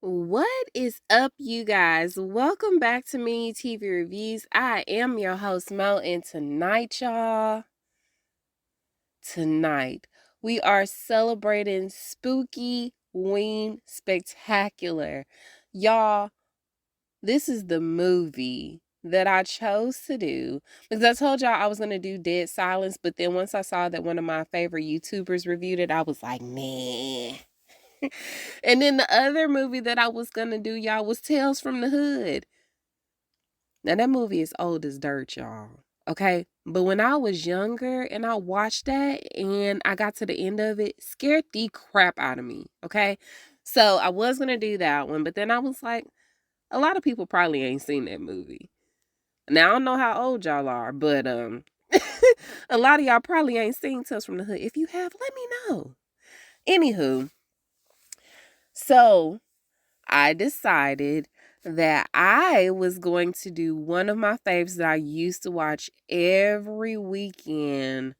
What is up, you guys? Welcome back to Mini TV Reviews. I am your host, Mo, and tonight, we are celebrating Spookyween Spectacular. Y'all, this is the movie that I chose to do because I told y'all I was going to do Dead Silence, but then once I saw that one of my favorite YouTubers reviewed it, I was like, nah. And then the other movie that I was gonna do, y'all, was Tales from the Hood. Now that movie is old as dirt, y'all. Okay. But when I was younger and I watched that and I got to the end of it, scared the crap out of me. Okay. So I was gonna do that one, but then I was like, a lot of people probably ain't seen that movie. Now I don't know how old y'all are, but a lot of y'all probably ain't seen Tales from the Hood. If you have, let me know. Anywho, so I decided that I was going to do one of my faves that I used to watch every weekend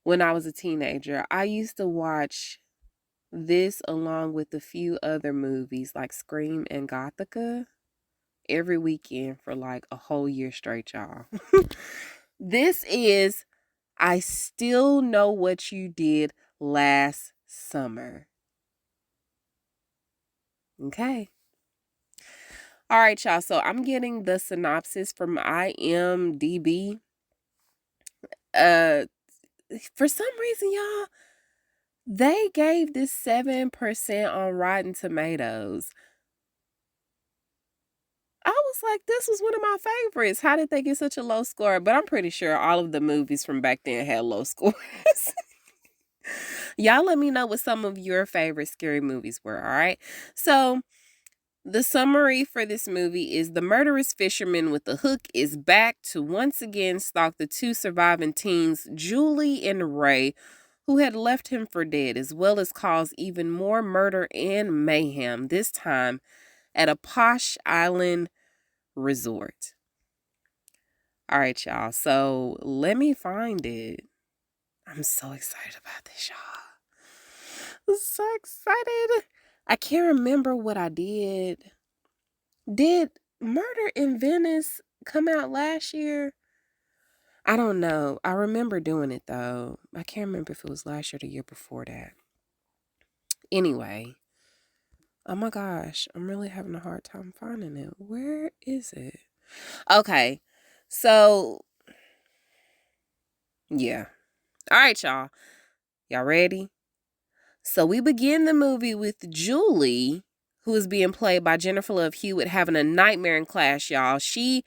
when I was a teenager. I used to watch this along with a few other movies like Scream and Gothica every weekend for like a whole year straight, y'all. This is I Still Know What You Did Last Summer. Okay. All right, y'all. So I'm getting the synopsis from IMDb. Uh, for some reason, y'all, they gave this 7% on Rotten Tomatoes. I was like, this was one of my favorites. How did they get such a low score? But I'm pretty sure all of the movies from back then had low scores. Y'all let me know what some of your favorite scary movies were, all right? So the summary for this movie is the murderous fisherman with the hook is back to once again stalk the two surviving teens, Julie and Ray, who had left him for dead, as well as cause even more murder and mayhem, this time at a posh island resort. All right, y'all. So let me find it. I'm so excited about this, y'all. I'm so excited. I can't remember what I did. Did Murder in Venice come out last year? I don't know. I remember doing it though. I can't remember if it was last year or the year before that. Anyway, oh my gosh, I'm really having a hard time finding it. Where is it? Okay, so yeah. All right, y'all. Y'all ready? So we begin the movie with Julie, who is being played by Jennifer Love Hewitt, having a nightmare in class, y'all. She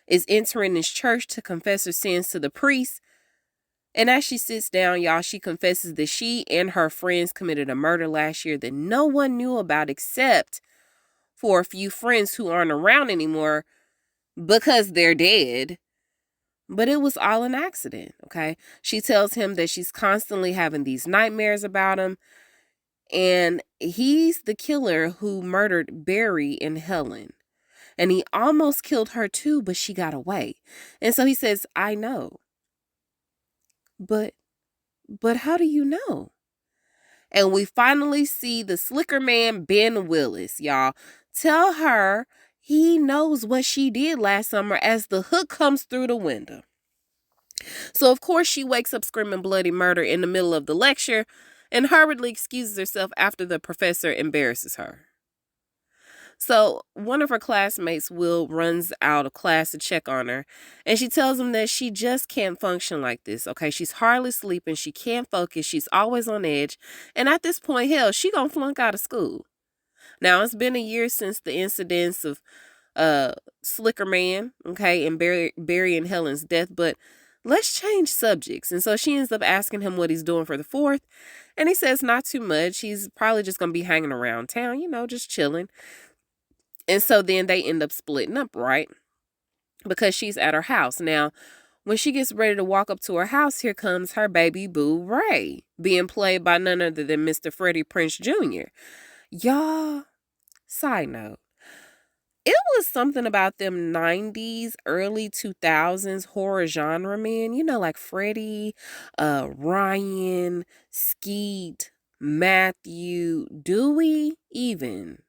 is entering this church to confess her sins to the priest. And as she sits down, y'all, she confesses that she and her friends committed a murder last year that no one knew about except for a few friends who aren't around anymore because they're dead. But it was all an accident, okay? She tells him that she's constantly having these nightmares about him. And he's the killer who murdered Barry and Helen. And he almost killed her too, but she got away. And so he says, I know. But how do you know? And we finally see the slicker man, Ben Willis, y'all. Tell her he knows what she did last summer as the hook comes through the window. So, of course, she wakes up screaming bloody murder in the middle of the lecture and hurriedly excuses herself after the professor embarrasses her. So one of her classmates, Will, runs out of class to check on her, and she tells him that she just can't function like this, okay? She's hardly sleeping, she can't focus, she's always on edge, and at this point, hell, she gonna flunk out of school. Now, it's been a year since the incidents of Slicker Man, okay, and Barry and Helen's death, but let's change subjects. And so she ends up asking him what he's doing for the 4th, and he says not too much. He's probably just gonna be hanging around town, just chilling. And so then they end up splitting up, right? Because she's at her house. Now, when she gets ready to walk up to her house, here comes her baby boo, Ray, being played by none other than Mr. Freddie Prinze Jr. Y'all, side note, it was something about them 90s, early 2000s horror genre men, like Freddie, Ryan, Skeet, Matthew, Dewey, even.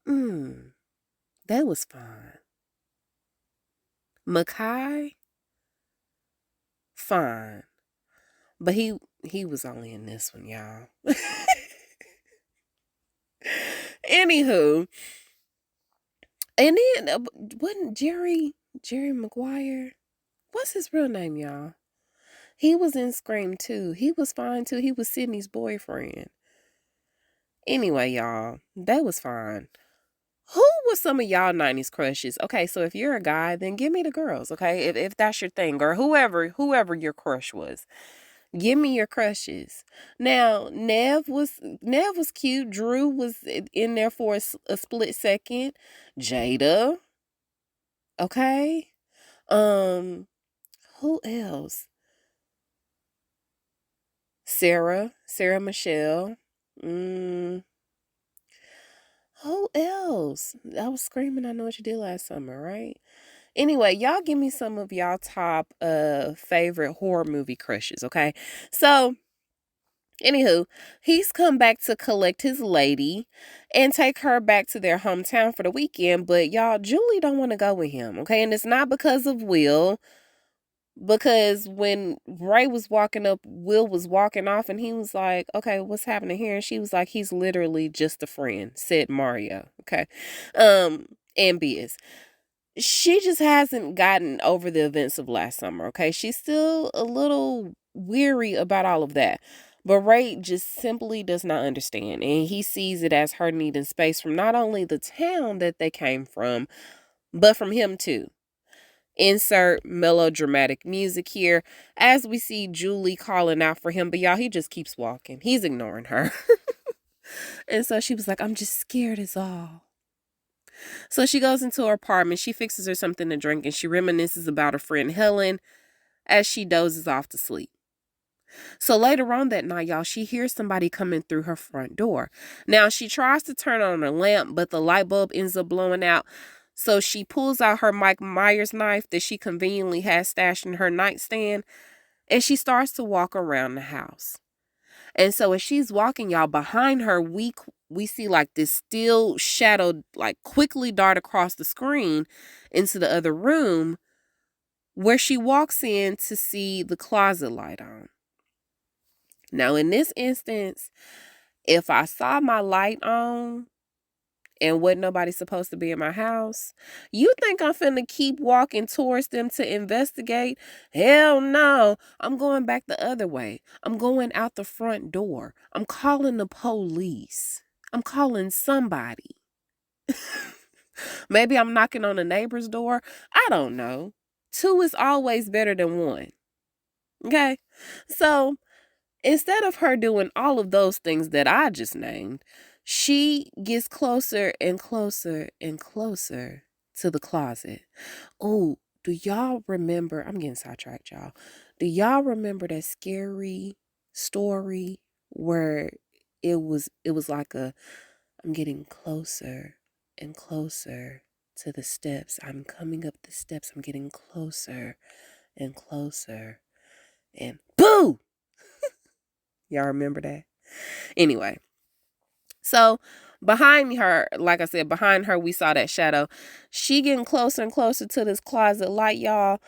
That was fine. Makai, fine. But he was only in this one, y'all. Anywho. And then, wasn't Jerry Maguire? What's his real name, y'all? He was in Scream too. He was fine too. He was Sydney's boyfriend. Anyway, y'all, that was fine. Who was some of y'all 90s crushes? Okay, so if you're a guy, then give me the girls, okay? If that's your thing, or whoever your crush was. Give me your crushes. Now, Nev was cute. Drew was in there for a split second. Jada. Okay. Who else? Sarah Michelle. Who else? I was screaming, I Know What You Did Last Summer, right? Anyway, y'all give me some of y'all top favorite horror movie crushes, okay? So, anywho, he's come back to collect his lady and take her back to their hometown for the weekend, but y'all, Julie don't want to go with him, okay? And it's not because of Will. Because when Ray was walking up, Will was walking off and he was like, okay, what's happening here? And she was like, he's literally just a friend, said Mario. Okay. And Biz. She just hasn't gotten over the events of last summer. Okay. She's still a little weary about all of that. But Ray just simply does not understand. And he sees it as her needing space from not only the town that they came from, but from him too. Insert melodramatic music here as we see Julie calling out for him, but y'all, he just keeps walking. He's ignoring her. And so she was like, I'm just scared is all. So she goes into her apartment, she fixes her something to drink, and she reminisces about her friend Helen as she dozes off to sleep. So later on that night, y'all, she hears somebody coming through her front door. Now she tries to turn on her lamp, but the light bulb ends up blowing out. So she pulls out her Mike Myers knife that she conveniently has stashed in her nightstand, and she starts to walk around the house. And so as she's walking, y'all, behind her, we see like this still shadow like quickly dart across the screen into the other room where she walks in to see the closet light on. Now, in this instance, if I saw my light on and wasn't nobody supposed to be in my house, you think I'm finna keep walking towards them to investigate? Hell no. I'm going back the other way. I'm going out the front door. I'm calling the police. I'm calling somebody. Maybe I'm knocking on the neighbor's door. I don't know. 2 is always better than 1. Okay? So, instead of her doing all of those things that I just named, she gets closer and closer and closer to the closet. Oh, do y'all remember? I'm getting sidetracked, y'all. Do y'all remember that scary story where it was like I'm getting closer and closer to the steps. I'm coming up the steps. I'm getting closer and closer. And boo! Y'all remember that? Anyway. So behind her, like I said, behind her, we saw that shadow. She getting closer and closer to this closet light, y'all.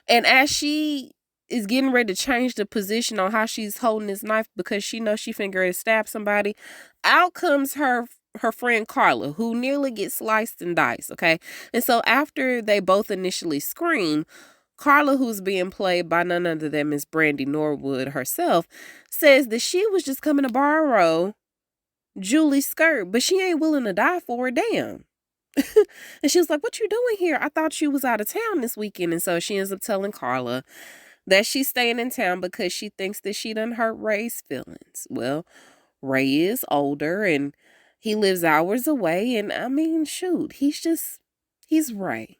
And as she is getting ready to change the position on how she's holding this knife because she knows she finna ready to stab somebody, out comes her friend Carla, who nearly gets sliced and diced, okay? And so after they both initially scream, Carla, who's being played by none other than Miss Brandy Norwood herself, says that she was just coming to borrow Julie's skirt, but she ain't willing to die for it, damn. And she was like, what you doing here? I thought you was out of town this weekend. And so she ends up telling Carla that she's staying in town because she thinks that she done hurt Ray's feelings. Well, Ray is older and he lives hours away. And I mean, shoot, he's Ray.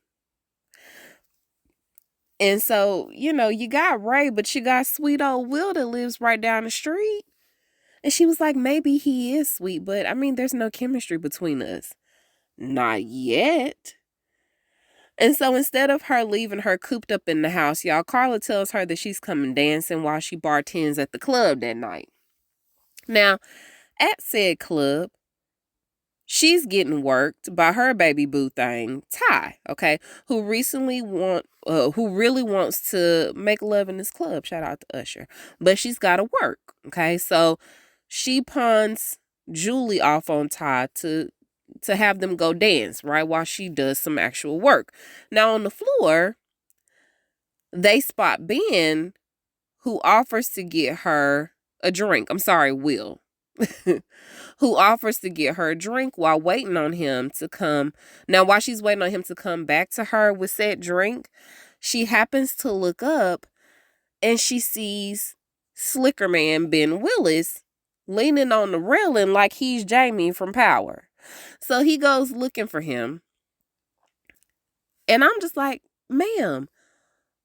And so, you know, you got Ray, but you got sweet old Will that lives right down the street. And she was like, maybe he is sweet, but I mean, there's no chemistry between us. Not yet. And so instead of her leaving her cooped up in the house, y'all, Carla tells her that she's coming dancing while she bartends at the club that night. Now, at said club, She's getting worked by her baby boo thing, Ty, okay, who really wants to make love in this club. Shout out to Usher. But she's got to work, okay? So she pawns Julie off on Ty to have them go dance, right, while she does some actual work. Now on the floor, they spot Ben, who offers to get her a drink. I'm sorry, Will. Who offers to get her a drink while waiting on him to come. Now, while she's waiting on him to come back to her with said drink, she happens to look up and she sees Slicker Man Ben Willis leaning on the railing like he's Jamie from Power. So he goes looking for him. And I'm just like, ma'am,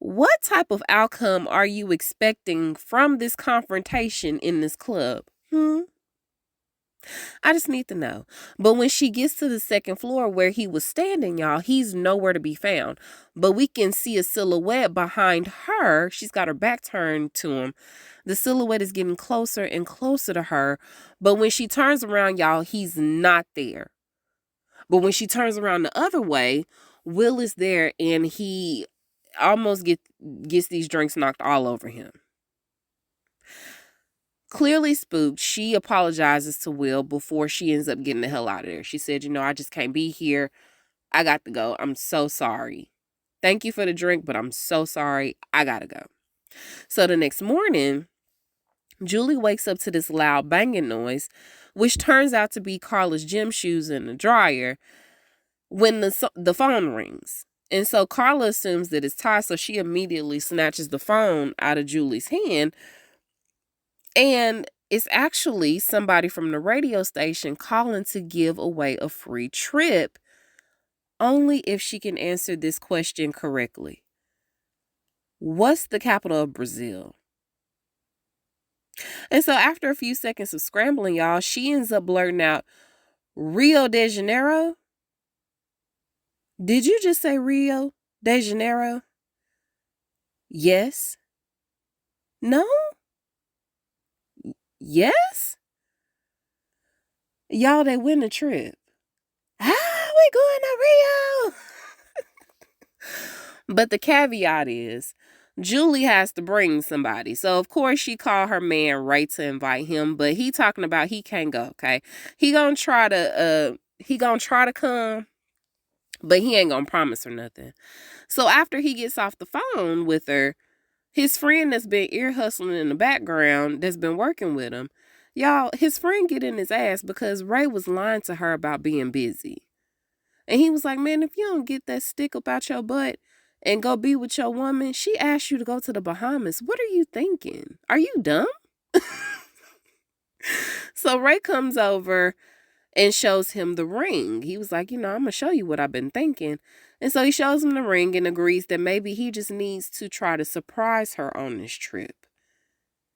what type of outcome are you expecting from this confrontation in this club? I just need to know. But when she gets to the second floor where he was standing, y'all, he's nowhere to be found. But we can see a silhouette behind her. She's got her back turned to him. The silhouette is getting closer and closer to her. But when she turns around, y'all, he's not there. But when she turns around the other way, Will is there and he almost gets these drinks knocked all over him. Clearly spooked, she apologizes to Will before she ends up getting the hell out of there. She said, I just can't be here. I got to go. I'm so sorry. Thank you for the drink, but I'm so sorry. I got to go. So the next morning, Julie wakes up to this loud banging noise, which turns out to be Carla's gym shoes in the dryer when the phone rings. And so Carla assumes that it's Ty, so she immediately snatches the phone out of Julie's hand. And it's actually somebody from the radio station calling to give away a free trip, only if she can answer this question correctly. What's the capital of Brazil? And so after a few seconds of scrambling, y'all, she ends up blurting out, Rio de Janeiro? Did you just say Rio de Janeiro? Yes? No? Yes? Y'all, they win the trip. We going to Rio! But the caveat is, Julie has to bring somebody. So, of course, she called her man Ray to invite him, but he talking about he can't go, okay? He gonna try to come, but he ain't gonna promise her nothing. So after he gets off the phone with her, his friend that's been ear hustling in the background, that's been working with him, y'all, his friend get in his ass because Ray was lying to her about being busy. And he was like, man, if you don't get that stick up out your butt and go be with your woman, she asked you to go to the Bahamas. What are you thinking? Are you dumb? So Ray comes over and shows him the ring. He was like, I'm going to show you what I've been thinking. And so he shows him the ring and agrees that maybe he just needs to try to surprise her on this trip.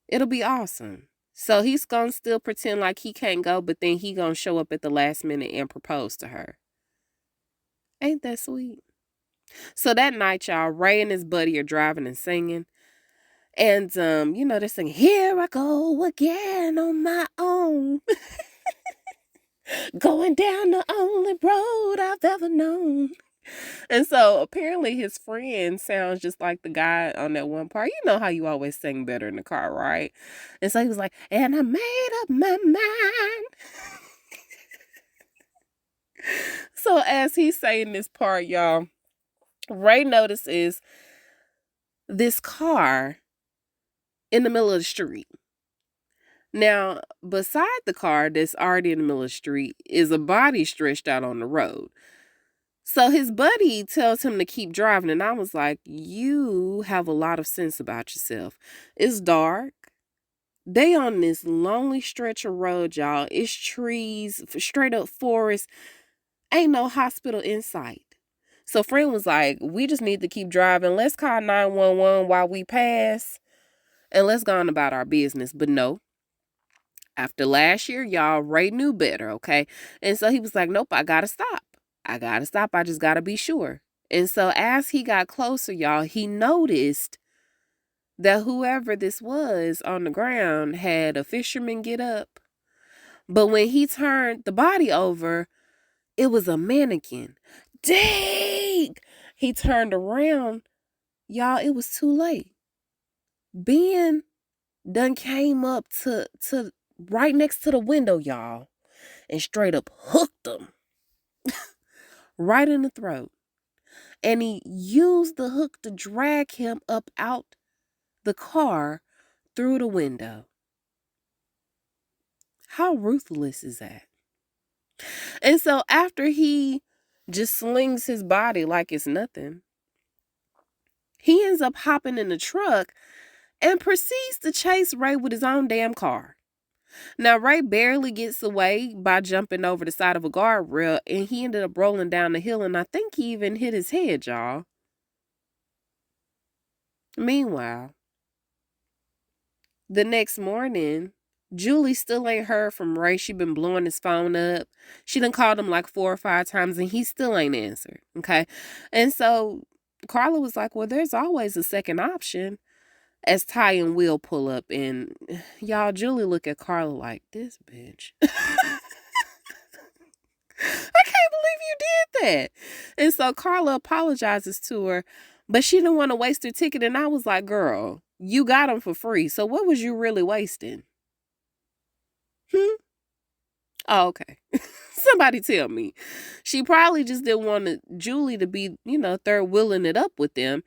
It'll be awesome. So he's going to still pretend like he can't go, but then he going to show up at the last minute and propose to her. Ain't that sweet? So that night, y'all, Ray and his buddy are driving and singing. And, they're singing, here I go again on my own. Going down the only road I've ever known. And so apparently his friend sounds just like the guy on that one part. You know how you always sing better in the car, right? And so he was like, and I made up my mind. So as he's saying this part, y'all, Ray notices this car in the middle of the street. Now, beside the car that's already in the middle of the street is a body stretched out on the road. So his buddy tells him to keep driving. And I was like, you have a lot of sense about yourself. It's dark. They on this lonely stretch of road, y'all. It's trees, straight up forest. Ain't no hospital in sight. So friend was like, we just need to keep driving. Let's call 911 while we pass. And let's go on about our business. But no. After last year, y'all, Ray knew better, okay? And so he was like, nope, I gotta stop. I just gotta be sure. And so as he got closer, y'all, he noticed that whoever this was on the ground had a fisherman get up. But when he turned the body over, It was a mannequin. Dang! He turned around. Y'all, it was too late. Ben done came up to right next to the window, y'all, and straight up hooked him right in the throat. And he used the hook to drag him up out the car through the window. How ruthless is that? And so after he just slings his body like it's nothing, he ends up hopping in the truck and proceeds to chase Ray with his own damn car. Now, Ray barely gets away by jumping over the side of a guardrail, and he ended up rolling down the hill, and I think he even hit his head, y'all. Meanwhile, the next morning, Julie still ain't heard from Ray. She been blowing his phone up. She done called him like 4 or 5 times, and he still ain't answered, okay? And so Carla was like, well, there's always a second option. As Ty and Will pull up, and y'all, Julie look at Carla like, this bitch. I can't believe you did that. And so Carla apologizes to her, but she didn't want to waste her ticket. And I was like, girl, you got them for free. So what was you really wasting? Oh, okay. Somebody tell me. She probably just didn't want Julie to be, third wheeling it up with them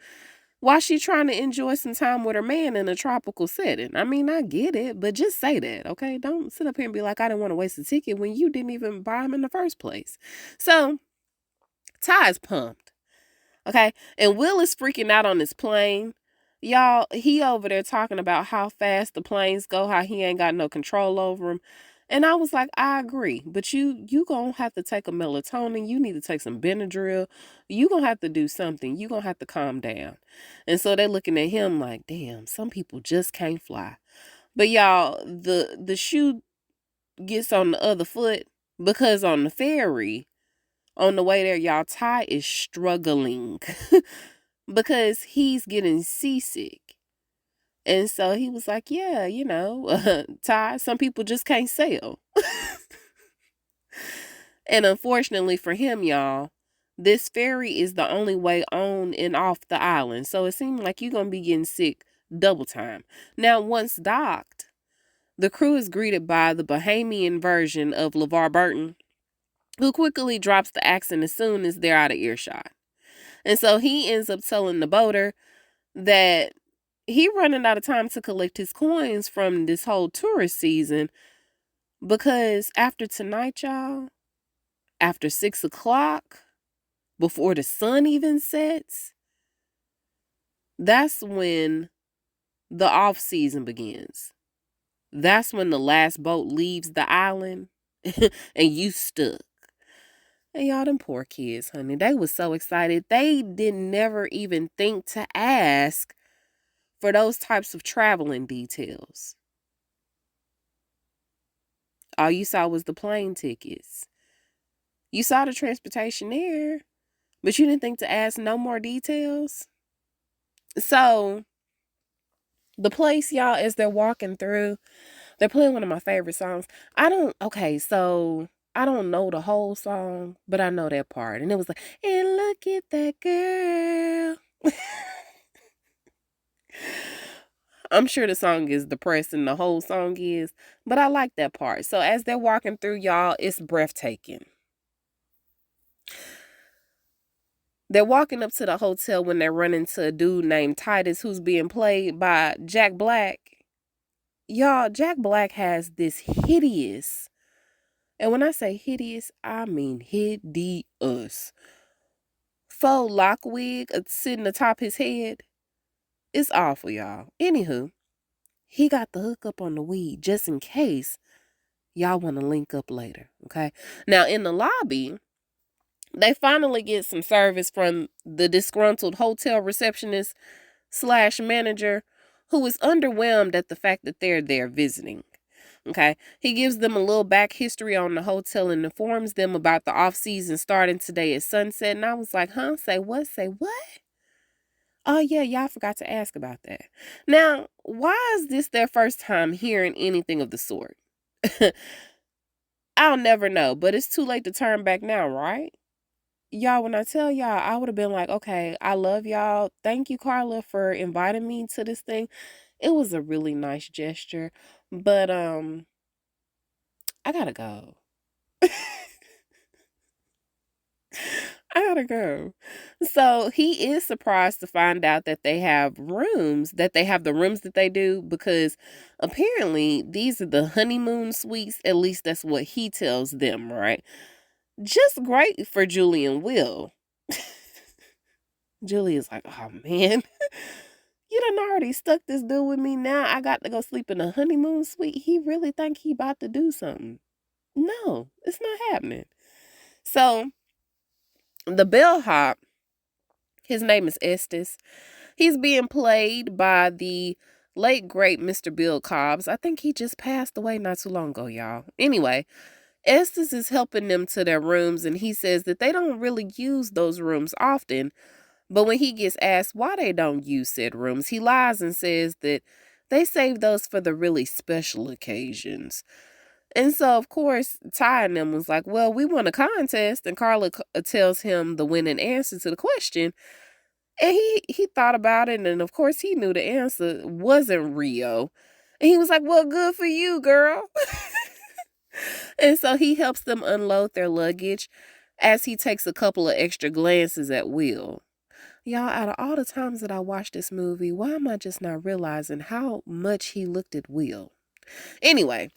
while she trying to enjoy some time with her man in a tropical setting. I mean, I get it, but just say that, okay? Don't sit up here and be like, I didn't want to waste a ticket when you didn't even buy him in the first place. So, Ty's pumped, okay? And Will is freaking out on this plane. Y'all, he over there talking about how fast the planes go, how he ain't got no control over them. And I was like, I agree, but you gonna have to take a melatonin. You need to take some Benadryl. You gonna have to do something. You gonna have to calm down. And so they're looking at him like, damn, some people just can't fly. But y'all, the shoe gets on the other foot because on the ferry, on the way there, y'all, Ty is struggling because he's getting seasick. And so he was like, yeah, Ty, some people just can't sail. And unfortunately for him, y'all, this ferry is the only way on and off the island. So it seemed like you're going to be getting sick double time. Now, once docked, the crew is greeted by the Bahamian version of LeVar Burton, who quickly drops the accent as soon as they're out of earshot. And so he ends up telling the boater that he running out of time to collect his coins from this whole tourist season because after tonight, y'all, after 6 o'clock, before the sun even sets, that's when the off season begins. That's when the last boat leaves the island and you stuck. And y'all, them poor kids, honey, they was so excited. They didn't never even think to ask for those types of traveling details. All you saw was the plane tickets. You saw the transportation there, but you didn't think to ask no more details. So, the place, y'all, as they're walking through, they're playing one of my favorite songs. I don't know the whole song, but I know that part. And it was like, and look at that girl. I'm sure the song is depressing, the whole song is, but I like that part. So as they're walking through, y'all, it's breathtaking. They're walking up to the hotel when they run into a dude named Titus who's being played by Jack Black. Y'all, Jack Black has this hideous, and when I say hideous, I mean hideous, faux lock wig sitting atop his head. It's awful, y'all. Anywho, he got the hookup on the weed just in case y'all want to link up later, okay? Now, in the lobby, they finally get some service from the disgruntled hotel receptionist / manager who is underwhelmed at the fact that they're there visiting. Okay. He gives them a little back history on the hotel and informs them about the off season starting today at sunset. And I was like, huh? Say what? Say what? Oh, yeah, y'all forgot to ask about that. Now, why is this their first time hearing anything of the sort? I'll never know, but it's too late to turn back now, right? Y'all, when I tell y'all, I would have been like, okay, I love y'all. Thank you, Carla, for inviting me to this thing. It was a really nice gesture, but I gotta go. I gotta go. So he is surprised to find out that they have rooms, that they have the rooms that they do, because apparently these are the honeymoon suites. At least that's what he tells them, right? Just great for Julie and Will. Julie is like, oh man, you done already stuck this dude with me. Now I got to go sleep in a honeymoon suite. He really think he about to do something. No, it's not happening. So the bellhop, his name is Estes. He's being played by the late great Mr. Bill Cobbs. I think he just passed away not too long ago, y'all. Anyway, Estes is helping them to their rooms, and he says that they don't really use those rooms often. But when he gets asked why they don't use said rooms, he lies and says that they save those for the really special occasions. And so, of course, Ty and them was like, well, we won a contest. And Carla tells him the winning answer to the question. And he thought about it. And, of course, he knew the answer wasn't Rio. And he was like, well, good for you, girl. And so he helps them unload their luggage as he takes a couple of extra glances at Will. Y'all, out of all the times that I watched this movie, why am I just not realizing how much he looked at Will? Anyway,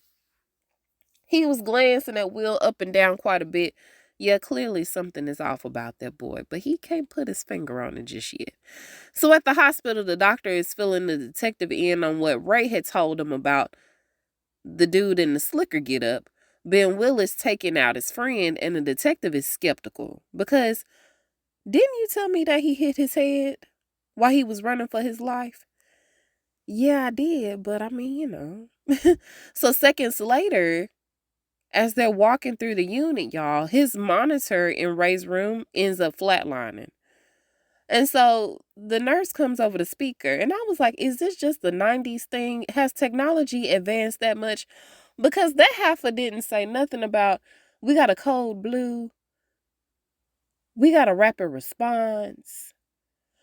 he was glancing at Will up and down quite a bit. Yeah, clearly something is off about that boy, but he can't put his finger on it just yet. So at the hospital, the doctor is filling the detective in on what Ray had told him about the dude in the slicker getup. Ben Willis taking out his friend, and the detective is skeptical because didn't you tell me that he hit his head while he was running for his life? Yeah, I did, but I mean, you know. So seconds later, as they're walking through the unit, y'all, his monitor in Ray's room ends up flatlining. And so the nurse comes over the speaker, and I was like, is this just the 90s thing? Has technology advanced that much? Because that heifer didn't say nothing about, we got a code blue, we got a rapid response,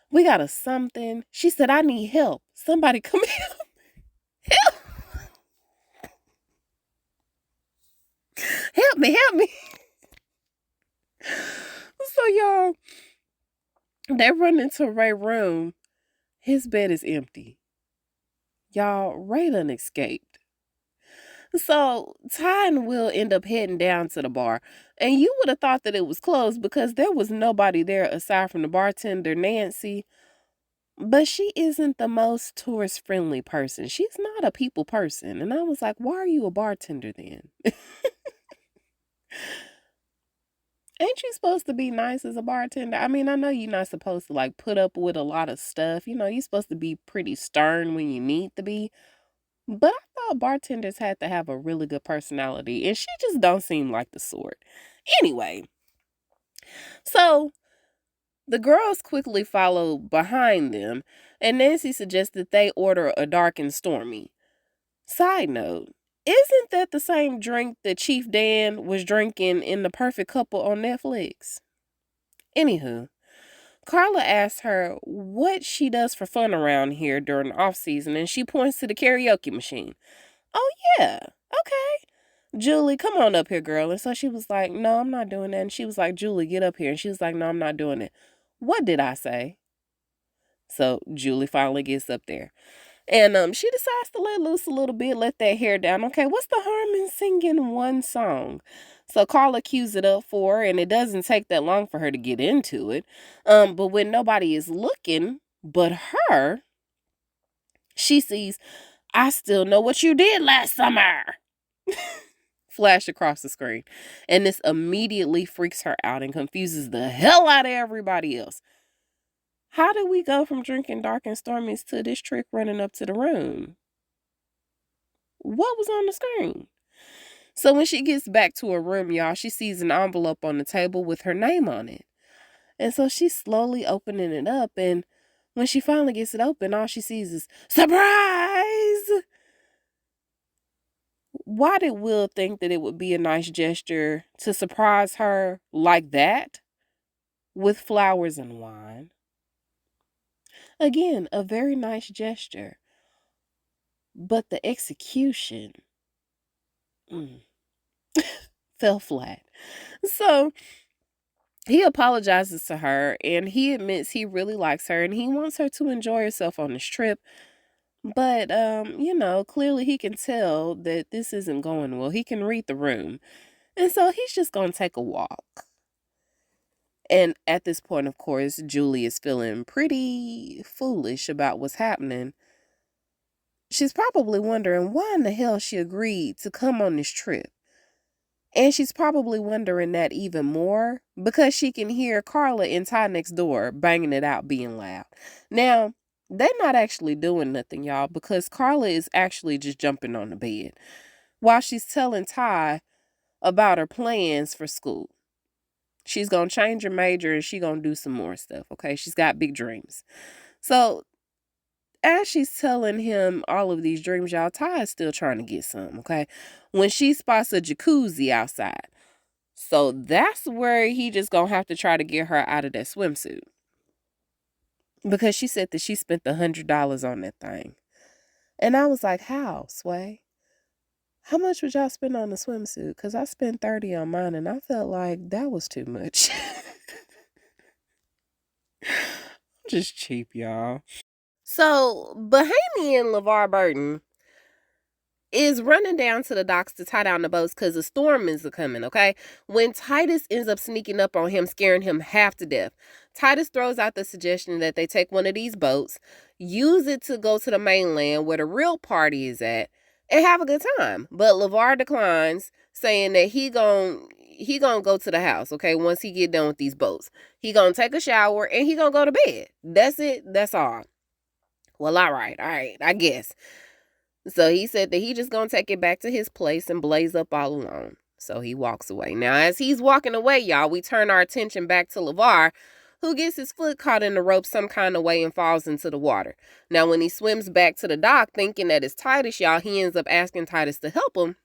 we got a something. She said, I need help. Somebody come help. Help. Help me, help me. So y'all, they run into Ray's room. His bed is empty. Y'all, Ray done escaped. So Ty and Will end up heading down to the bar. And you would have thought that it was closed because there was nobody there aside from the bartender, Nancy. But she isn't the most tourist-friendly person. She's not a people person. And I was like, why are you a bartender then? Ain't you supposed to be nice as a bartender? I mean, I know you're not supposed to like put up with a lot of stuff. You know, you're supposed to be pretty stern when you need to be. But I thought bartenders had to have a really good personality. And she just don't seem like the sort. Anyway, so the girls quickly follow behind them. And Nancy suggests that they order a dark and stormy. Side note, isn't that the same drink that Chief Dan was drinking in The Perfect Couple on Netflix? Anywho, Carla asks her what she does for fun around here during the off season, and she points to the karaoke machine. Oh yeah, okay. Julie, come on up here, girl. And so she was like, no, I'm not doing that. And she was like, Julie, get up here. And she was like, no, I'm not doing it. What did I say? So Julie finally gets up there. And she decides to let loose a little bit, let that hair down. Okay, what's the harm in singing one song? So Carla cues it up for her, and it doesn't take that long for her to get into it. But when nobody is looking but her, she sees, I still know what you did last summer. Flash across the screen. And this immediately freaks her out and confuses the hell out of everybody else. How did we go from drinking dark and stormies to this trick running up to the room? What was on the screen? So when she gets back to her room, y'all, she sees an envelope on the table with her name on it. And so she's slowly opening it up. And when she finally gets it open, all she sees is, surprise! why did Will think that it would be a nice gesture to surprise her like that with flowers and wine? Again, a very nice gesture, but the execution fell flat. So he apologizes to her and he admits he really likes her and he wants her to enjoy herself on this trip. But, clearly he can tell that this isn't going well. He can read the room. And so he's just going to take a walk. And at this point, of course, Julie is feeling pretty foolish about what's happening. She's probably wondering why in the hell she agreed to come on this trip. And she's probably wondering that even more because she can hear Carla and Ty next door banging it out, being loud. Now, they're not actually doing nothing, y'all, because Carla is actually just jumping on the bed while she's telling Ty about her plans for school. She's going to change her major and she's going to do some more stuff, okay? She's got big dreams. So, as she's telling him all of these dreams, y'all, Ty is still trying to get some, okay? When she spots a jacuzzi outside. So that's where he just gonna have to try to get her out of that swimsuit. Because she said that she spent $100 on that thing. And I was like, how, Sway? How much would y'all spend on the swimsuit? Because I spent $30 on mine and I felt like that was too much. Just cheap, y'all. So, Bahamian LeVar Burton is running down to the docks to tie down the boats because a storm is coming, okay? When Titus ends up sneaking up on him, scaring him half to death, Titus throws out the suggestion that they take one of these boats, use it to go to the mainland where the real party is at, and have a good time. But LeVar declines, saying that he gonna go to the house, okay, once he get done with these boats. He gonna take a shower and he gonna go to bed. That's it. That's all. Well, all right, I guess. So he said that he just gonna take it back to his place and blaze up all alone. So he walks away. Now, as he's walking away, y'all, we turn our attention back to LeVar, who gets his foot caught in the rope some kind of way and falls into the water. Now, when he swims back to the dock, thinking that it's Titus, y'all, he ends up asking Titus to help him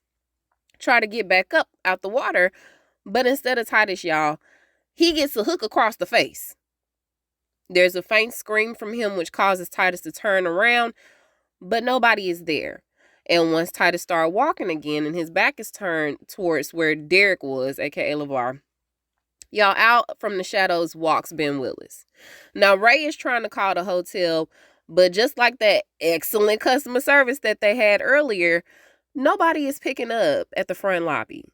try to get back up out the water. But instead of Titus, y'all, he gets a hook across the face. There's a faint scream from him, which causes Titus to turn around, but nobody is there. And once Titus started walking again and his back is turned towards where Derek was, aka LeVar, y'all, out from the shadows walks Ben Willis. Now, Ray is trying to call the hotel, but just like that excellent customer service that they had earlier, nobody is picking up at the front lobby.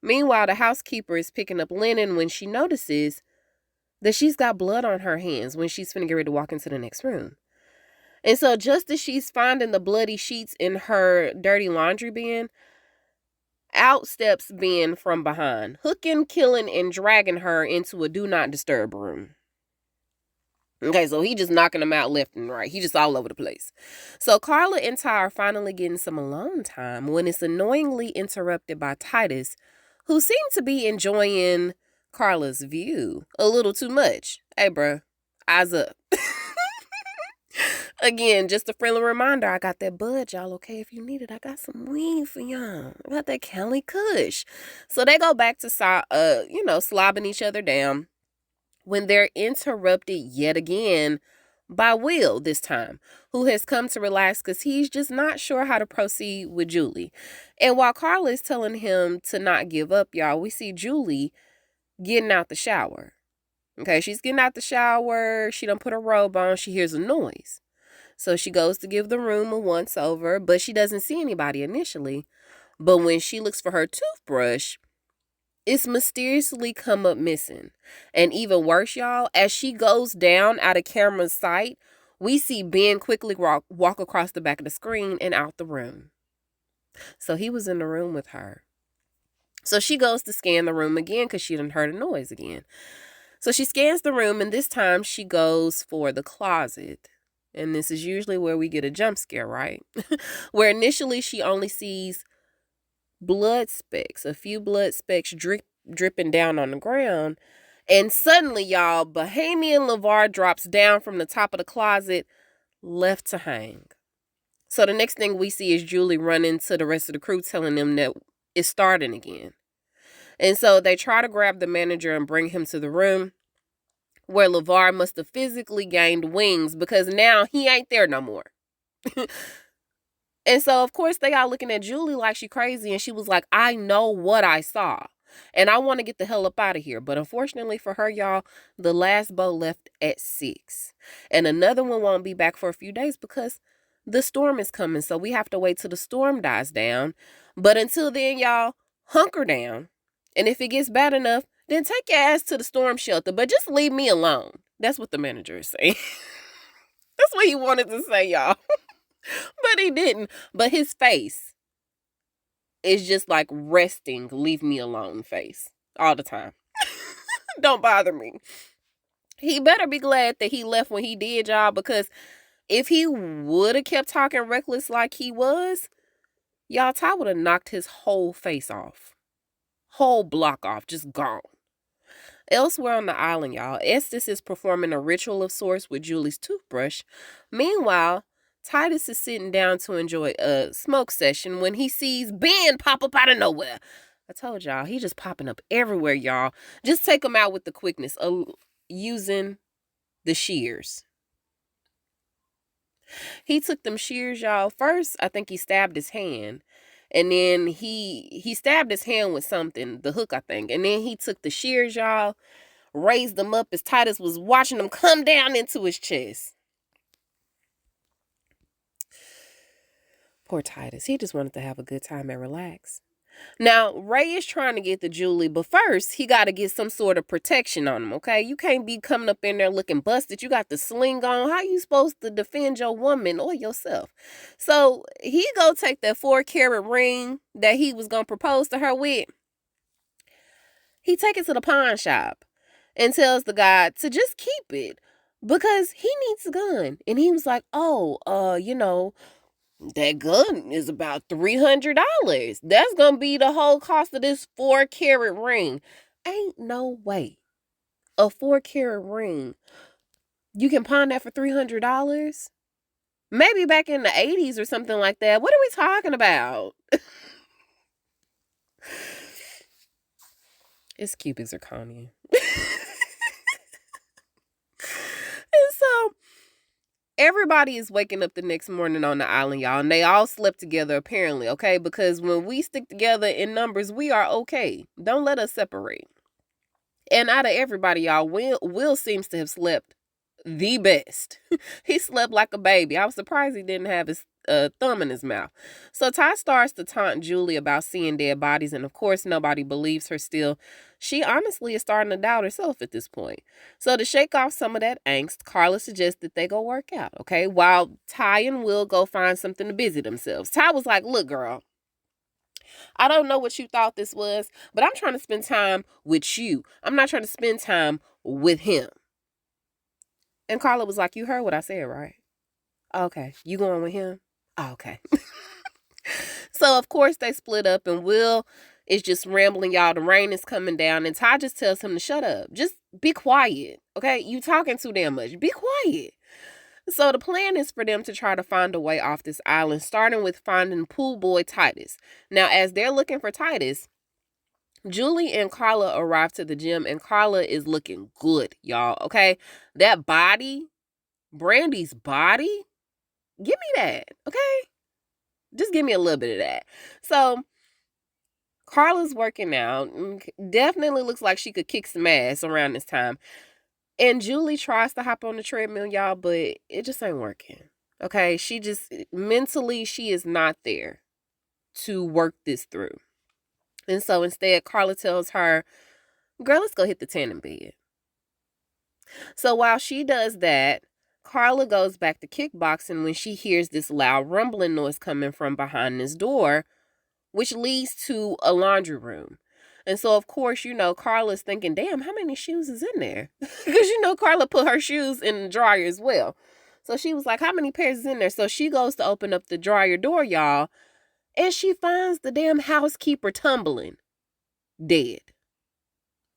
Meanwhile, the housekeeper is picking up linen when she notices that she's got blood on her hands when she's finna get ready to walk into the next room. And so just as she's finding the bloody sheets in her dirty laundry bin, out steps Ben from behind, hooking, killing, and dragging her into a do not disturb room. Okay, so he just knocking them out left and right. He just all over the place. So Carla and Ty are finally getting some alone time when it's annoyingly interrupted by Titus, who seemed to be enjoying Carla's view a little too much. Hey, bro, eyes up. Again, just a friendly reminder, I got that bud, y'all, okay? If you need it, I got some weed for y'all. I got that Cali Kush. So they go back to, slobbing each other down when they're interrupted yet again by Will this time, who has come to relax because he's just not sure how to proceed with Julie. And while Carla is telling him to not give up, y'all, we see Julie getting out the shower. Okay, she's getting out the shower. She done put her robe on. She hears a noise. So she goes to give the room a once over, but she doesn't see anybody initially. But when she looks for her toothbrush, it's mysteriously come up missing. And even worse, y'all, as she goes down out of camera's sight, we see Ben quickly walk across the back of the screen and out the room. So he was in the room with her. So she goes to scan the room again because she done heard a noise again. So she scans the room, and this time she goes for the closet. And this is usually where we get a jump scare, right? Where initially she only sees blood specks, a few blood specks dripping down on the ground. And suddenly, y'all, Bahamian LeVar drops down from the top of the closet, left to hang. So the next thing we see is Julie running to the rest of the crew telling them that it's starting again. And so they try to grab the manager and bring him to the room where LeVar must have physically gained wings because now he ain't there no more. And so, of course, they all looking at Julie like she crazy. And she was like, I know what I saw. And I want to get the hell up out of here. But unfortunately for her, y'all, the last boat left at 6. And another one won't be back for a few days because the storm is coming. So we have to wait till the storm dies down. But until then, y'all, hunker down. And if it gets bad enough, then take your ass to the storm shelter. But just leave me alone. That's what the manager is saying. That's what he wanted to say, y'all. But he didn't. But his face is just like resting, leave me alone face all the time. Don't bother me. He better be glad that he left when he did, y'all, because if he would have kept talking reckless like he was, y'all, Ty would have knocked his whole face off. Whole block off, just gone. Elsewhere on the island, y'all, Estes is performing a ritual of sorts with Julie's toothbrush. Meanwhile, Titus is sitting down to enjoy a smoke session when he sees Ben pop up out of nowhere. I told y'all, he just popping up everywhere, y'all. Just take him out with the quickness of using the shears. He took them shears, y'all. First, I think he stabbed his hand. And then he stabbed his hand with something, the hook, I think. And then he took the shears, y'all, raised them up as Titus was watching them come down into his chest. Poor Titus. He just wanted to have a good time and relax. Now, Ray is trying to get to Julie, but first, he got to get some sort of protection on him, okay? You can't be coming up in there looking busted. You got the sling on. How you supposed to defend your woman or yourself? So, he go take that 4-carat ring that he was going to propose to her with. He take it to the pawn shop and tells the guy to just keep it because he needs a gun. And he was like, that gun is about $300. That's going to be the whole cost of this 4-carat ring. Ain't no way. A 4-carat ring. You can pawn that for $300? Maybe back in the 80s or something like that. What are we talking about? It's Cupid zirconia. And so everybody is waking up the next morning on the island, y'all, and they all slept together apparently, okay? Because when we stick together in numbers, we are okay. Don't let us separate. And out of everybody, y'all, Will seems to have slept the best. He slept like a baby. I was surprised he didn't have his thumb in his mouth. So Ty starts to taunt Julie about seeing dead bodies, and of course nobody believes her still. She honestly is starting to doubt herself at this point. So to shake off some of that angst, Carla suggests that they go work out, okay? While Ty and Will go find something to busy themselves. Ty was like, look, girl, I don't know what you thought this was, but I'm trying to spend time with you. I'm not trying to spend time with him. And Carla was like, you heard what I said, right? Okay. You going with him? Oh, okay. So, of course, they split up and Will is just rambling, y'all. The rain is coming down and Ty just tells him to shut up. Just be quiet, okay? You talking too damn much. Be quiet. So the plan is for them to try to find a way off this island, starting with finding pool boy Titus. Now, as they're looking for Titus, Julie and Carla arrive to the gym and Carla is looking good, y'all, okay? That body, Brandy's body, give me that, okay? Just give me a little bit of that. So Carla's working out. Definitely looks like she could kick some ass around this time. And Julie tries to hop on the treadmill, y'all, but it just ain't working. Okay? She just, mentally, she is not there to work this through. And so instead, Carla tells her, girl, let's go hit the tanning bed. So while she does that, Carla goes back to kickboxing when she hears this loud rumbling noise coming from behind this door, which leads to a laundry room. And so, of course, Carla's thinking, damn, how many shoes is in there? Because, Carla put her shoes in the dryer as well. So she was like, how many pairs is in there? So she goes to open up the dryer door, y'all, and she finds the damn housekeeper tumbling, dead.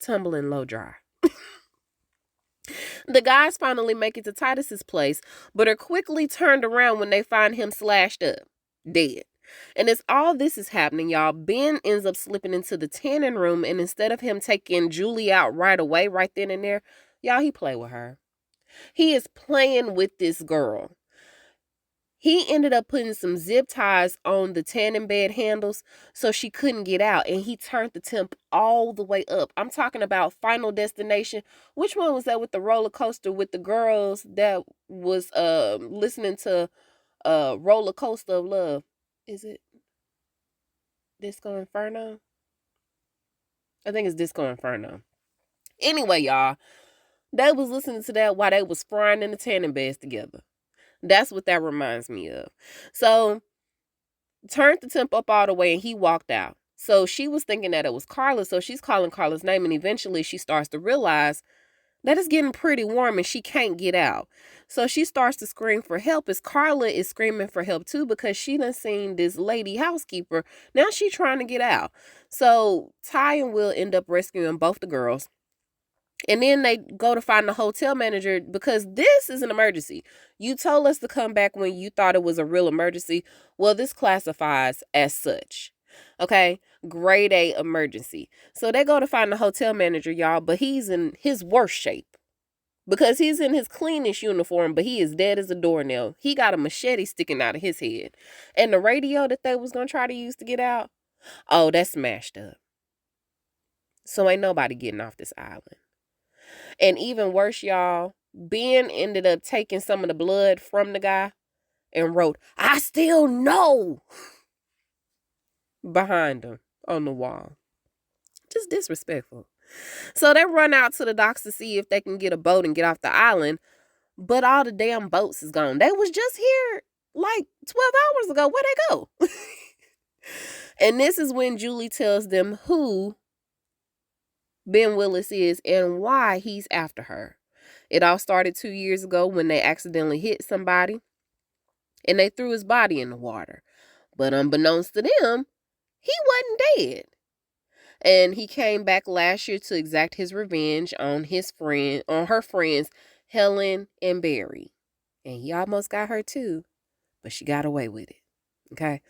Tumbling low dry. The guys finally make it to Titus's place, but are quickly turned around when they find him slashed up, dead. And as all this is happening, y'all, Ben ends up slipping into the tanning room, and instead of him taking Julie out right away, right then and there, y'all, he play with her. He is playing with this girl. He ended up putting some zip ties on the tanning bed handles so she couldn't get out, and he turned the temp all the way up. I'm talking about Final Destination. Which one was that with the roller coaster with the girls that was listening to Roller Coaster of Love? Is it Disco Inferno? I think it's Disco Inferno. Anyway, y'all, they was listening to that while they was frying in the tanning beds together. That's what that reminds me of. So, turned the temp up all the way and he walked out. So she was thinking that it was Carla. So she's calling Carla's name, and eventually she starts to realize that it's getting pretty warm and she can't get out. So she starts to scream for help as Carla is screaming for help too, because she done seen this lady housekeeper. Now she trying to get out. So Ty and Will end up rescuing both the girls. And then they go to find the hotel manager because this is an emergency. You told us to come back when you thought it was a real emergency. Well, this classifies as such. Okay? Grade A emergency. So they go to find the hotel manager, y'all, but he's in his worst shape. Because he's in his cleanest uniform, but he is dead as a doornail. He got a machete sticking out of his head. And the radio that they was going to try to use to get out, oh, that's smashed up. So ain't nobody getting off this island. And even worse, y'all, Ben ended up taking some of the blood from the guy and wrote, "I still know," behind him on the wall. Just disrespectful. So they run out to the docks to see if they can get a boat and get off the island. But all the damn boats is gone. They was just here like 12 hours ago. Where'd they go? And this is when Julie tells them who Ben Willis is and why he's after her. It all started 2 years ago when they accidentally hit somebody and they threw his body in the water. But unbeknownst to them, he wasn't dead. And he came back last year to exact his revenge on her friends, Helen and Barry. And he almost got her too, but she got away with it. Okay?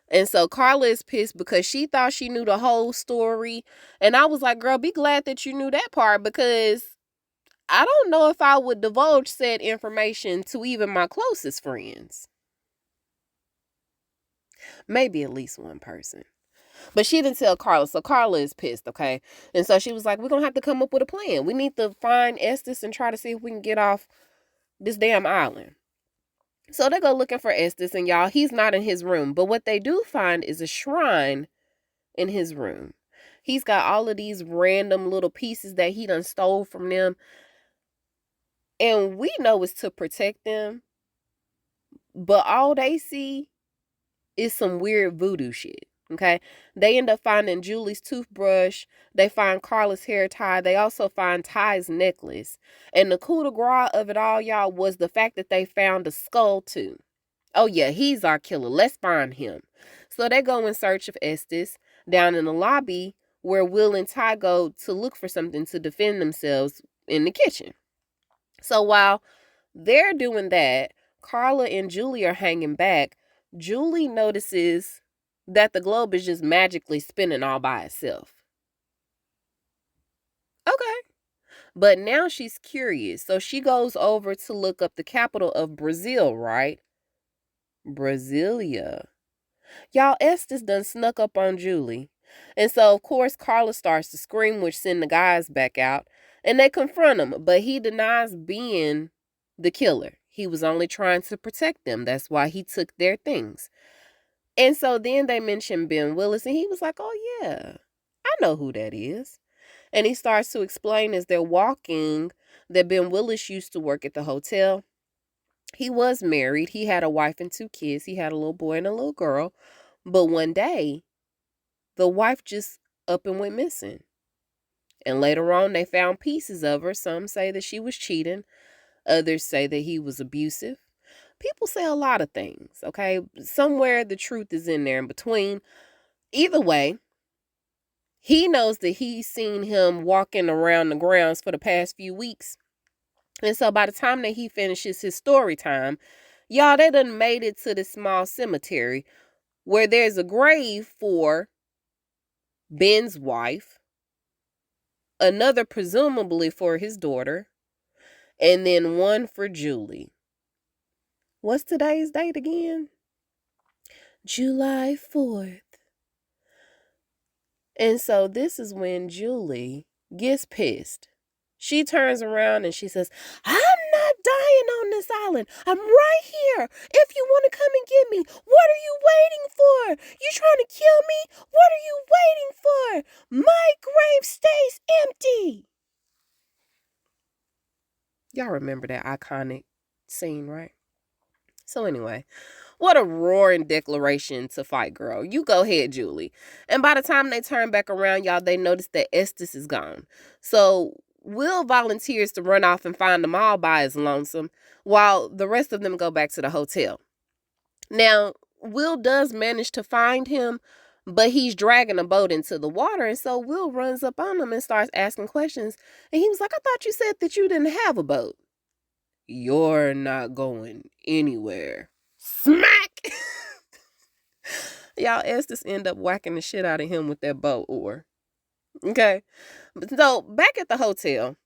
And so Carla is pissed because she thought she knew the whole story. And I was like, girl, be glad that you knew that part, because I don't know if I would divulge said information to even my closest friends. Maybe at least one person. But she didn't tell Carla, so Carla is pissed, okay? And so she was like, we're going to have to come up with a plan. We need to find Estes and try to see if we can get off this damn island. So they go looking for Estes, and y'all, he's not in his room. But what they do find is a shrine in his room. He's got all of these random little pieces that he done stole from them. And we know it's to protect them. But all they see is some weird voodoo shit. Okay? They end up finding Julie's toothbrush. They find Carla's hair tie. They also find Ty's necklace. And the coup de grace of it all, y'all, was the fact that they found a skull too. Oh yeah, he's our killer. Let's find him. So they go in search of Estes down in the lobby where Will and Ty go to look for something to defend themselves in the kitchen. So while they're doing that, Carla and Julie are hanging back. Julie notices that the globe is just magically spinning all by itself. Okay. But now she's curious. So she goes over to look up the capital of Brazil, right? Brasilia. Y'all, Estes done snuck up on Julie. And so, of course, Carla starts to scream, which send the guys back out. And they confront him, but he denies being the killer. He was only trying to protect them. That's why he took their things. And so then they mentioned Ben Willis, and he was like, oh yeah, I know who that is. And he starts to explain as they're walking that Ben Willis used to work at the hotel. He was married. He had a wife and 2 kids. He had a little boy and a little girl. But one day, the wife just up and went missing. And later on, they found pieces of her. Some say that she was cheating. Others say that he was abusive. People say a lot of things, okay? Somewhere the truth is in there in between. Either way, he knows that he's seen him walking around the grounds for the past few weeks. And so by the time that he finishes his story time, y'all, they done made it to this small cemetery where there's a grave for Ben's wife, another presumably for his daughter, and then one for Julie. What's today's date again? July 4th. And so this is when Julie gets pissed. She turns around and she says, I'm not dying on this island. I'm right here. If you want to come and get me, what are you waiting for? You trying to kill me? What are you waiting for? My grave stays empty. Y'all remember that iconic scene, right? So anyway, what a roaring declaration to fight, girl. You go ahead, Julie. And by the time they turn back around, y'all, they notice that Estes is gone. So Will volunteers to run off and find them all by his lonesome, while the rest of them go back to the hotel. Now, Will does manage to find him, but he's dragging a boat into the water. And so Will runs up on him and starts asking questions. And he was like, I thought you said that you didn't have a boat. You're not going anywhere. Smack! Y'all, Estes end up whacking the shit out of him with that boat oar. Okay? So, back at the hotel,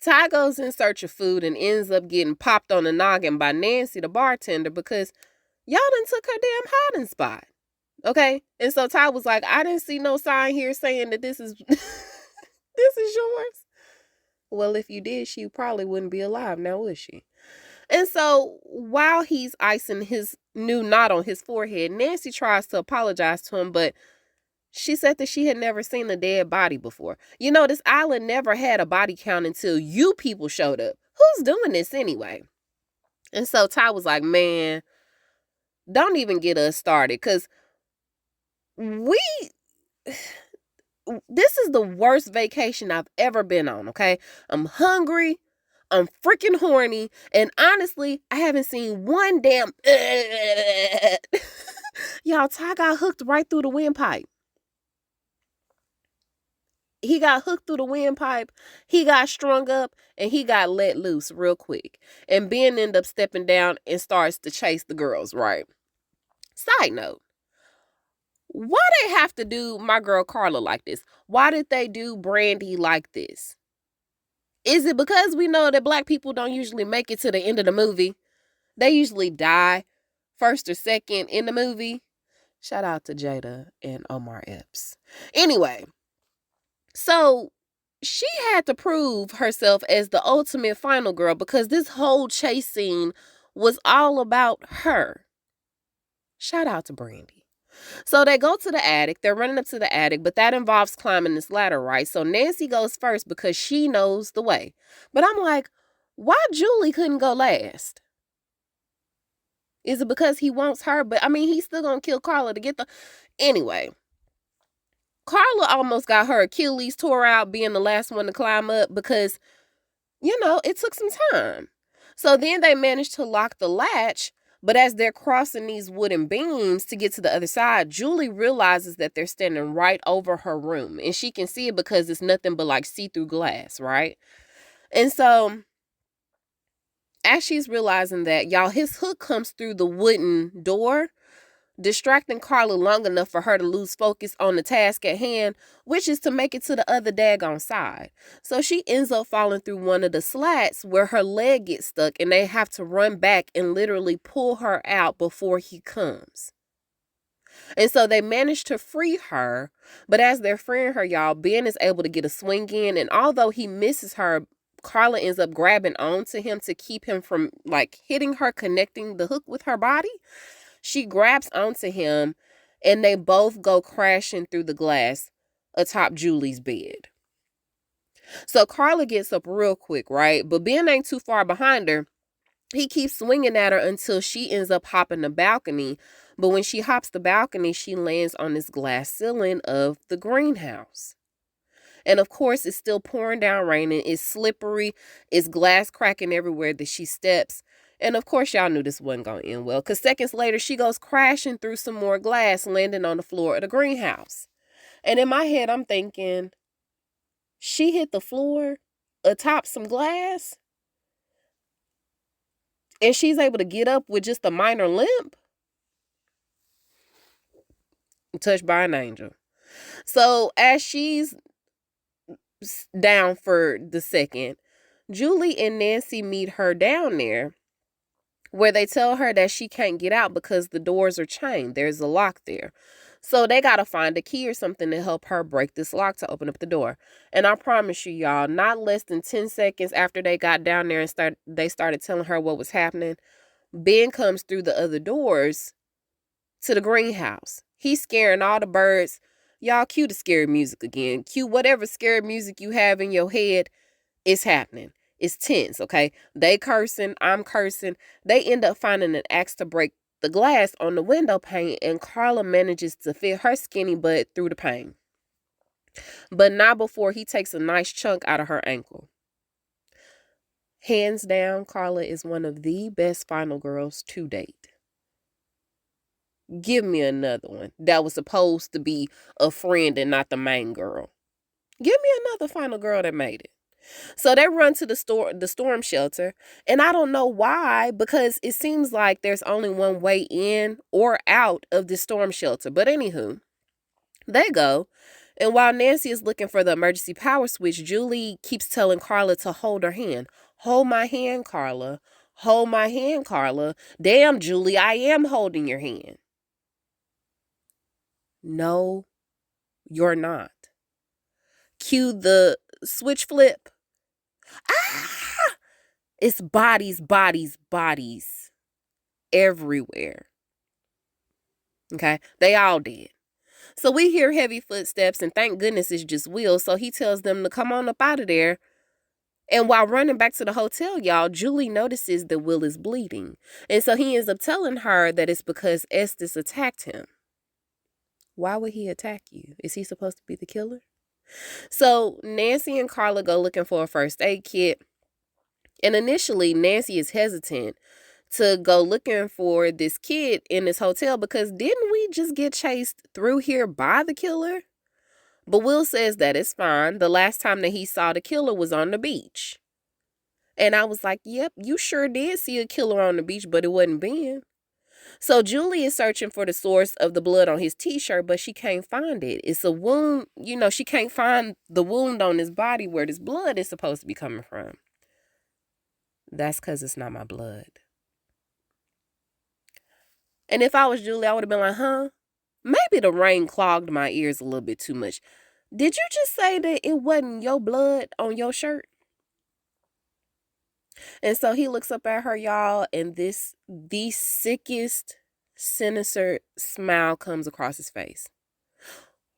Ty goes in search of food and ends up getting popped on the noggin by Nancy, the bartender, because y'all done took her damn hiding spot. Okay? And so Ty was like, I didn't see no sign here saying that this is this is yours. Well, if you did, she probably wouldn't be alive now, would she? And so while he's icing his new knot on his forehead, Nancy tries to apologize to him, but she said that she had never seen a dead body before. You know, this island never had a body count until you people showed up. Who's doing this anyway? And so Ty was like, man, don't even get us started, because this is the worst vacation I've ever been on, okay? I'm hungry. I'm freaking horny. And honestly, I haven't seen one damn... Y'all, Ty got hooked right through the windpipe. He got hooked through the windpipe. He got strung up and he got let loose real quick. And Ben ended up stepping down and starts to chase the girls, right? Side note. Why they have to do my girl Carla like this? Why did they do Brandy like this? Is it because we know that black people don't usually make it to the end of the movie? They usually die first or second in the movie. Shout out to Jada and Omar Epps. Anyway, so she had to prove herself as the ultimate final girl because this whole chase scene was all about her. Shout out to Brandy. So they go to the attic. They're running up to the attic, but that involves climbing this ladder, right? So Nancy goes first because she knows the way. But I'm like, why Julie couldn't go last? Is it because he wants her? But I mean, he's still gonna kill Carla to get the... Anyway, Carla almost got her Achilles tore out being the last one to climb up because, you know, it took some time. So then they managed to lock the latch. But as they're crossing these wooden beams to get to the other side, Julie realizes that they're standing right over her room. And she can see it because it's nothing but like see-through glass, right? And so as she's realizing that, y'all, his hook comes through the wooden door, distracting Carla long enough for her to lose focus on the task at hand, which is to make it to the other daggone side. So she ends up falling through one of the slats where her leg gets stuck and they have to run back and literally pull her out before he comes. And so they manage to free her, but as they're freeing her, y'all, Ben is able to get a swing in, and although he misses her, Carla ends up grabbing onto him to keep him from like hitting her, connecting the hook with her body. She grabs onto him and they both go crashing through the glass atop Julie's bed. So Carla gets up real quick, right? But Ben ain't too far behind her. He keeps swinging at her until she ends up hopping the balcony. But when she hops the balcony, she lands on this glass ceiling of the greenhouse. And of course, it's still pouring down raining. It's slippery. It's glass cracking everywhere that she steps. And of course, y'all knew this wasn't going to end well, because seconds later, she goes crashing through some more glass, landing on the floor of the greenhouse. And in my head, I'm thinking, she hit the floor atop some glass? And she's able to get up with just a minor limp. Touched by an angel. So as she's down for the second, Julie and Nancy meet her down there, where they tell her that she can't get out because the doors are chained. There's a lock there. So they got to find a key or something to help her break this lock to open up the door. And I promise you, y'all, not less than 10 seconds after they got down there and they started telling her what was happening, Ben comes through the other doors to the greenhouse. He's scaring all the birds. Y'all, cue the scary music again. Cue whatever scary music you have in your head. It's happening. It's tense, okay? They cursing, I'm cursing. They end up finding an axe to break the glass on the window pane, and Carla manages to fit her skinny butt through the pane. But not before he takes a nice chunk out of her ankle. Hands down, Carla is one of the best final girls to date. Give me another one that was supposed to be a friend and not the main girl. Give me another final girl that made it. So they run to the storm shelter, and I don't know why, because it seems like there's only one way in or out of the storm shelter. But anywho, they go, and while Nancy is looking for the emergency power switch, Julie keeps telling Carla to hold her hand. Hold my hand, Carla. Hold my hand, Carla. Damn, Julie, I am holding your hand. No, you're not. Cue the switch flip. Ah! It's bodies, bodies, bodies everywhere. Okay, they all dead. So we hear heavy footsteps, and thank goodness it's just Will. So he tells them to come on up out of there. And while running back to the hotel, y'all, Julie notices that Will is bleeding. And so he ends up telling her that it's because Estes attacked him. Why would he attack you? Is he supposed to be the killer? So Nancy and Carla go looking for a first aid kit. And initially, Nancy is hesitant to go looking for this kid in this hotel because didn't we just get chased through here by the killer? But Will says that it's fine. The last time that he saw the killer was on the beach. And I was like, yep, you sure did see a killer on the beach, but it wasn't Ben. So Julie is searching for the source of the blood on his t-shirt, but she can't find it. It's a wound. She can't find the wound on his body where this blood is supposed to be coming from. That's because it's not my blood. And if I was Julie, I would have been like, huh? Maybe the rain clogged my ears a little bit too much. Did you just say that it wasn't your blood on your shirt? And so he looks up at her, y'all, and the sickest, sinister smile comes across his face.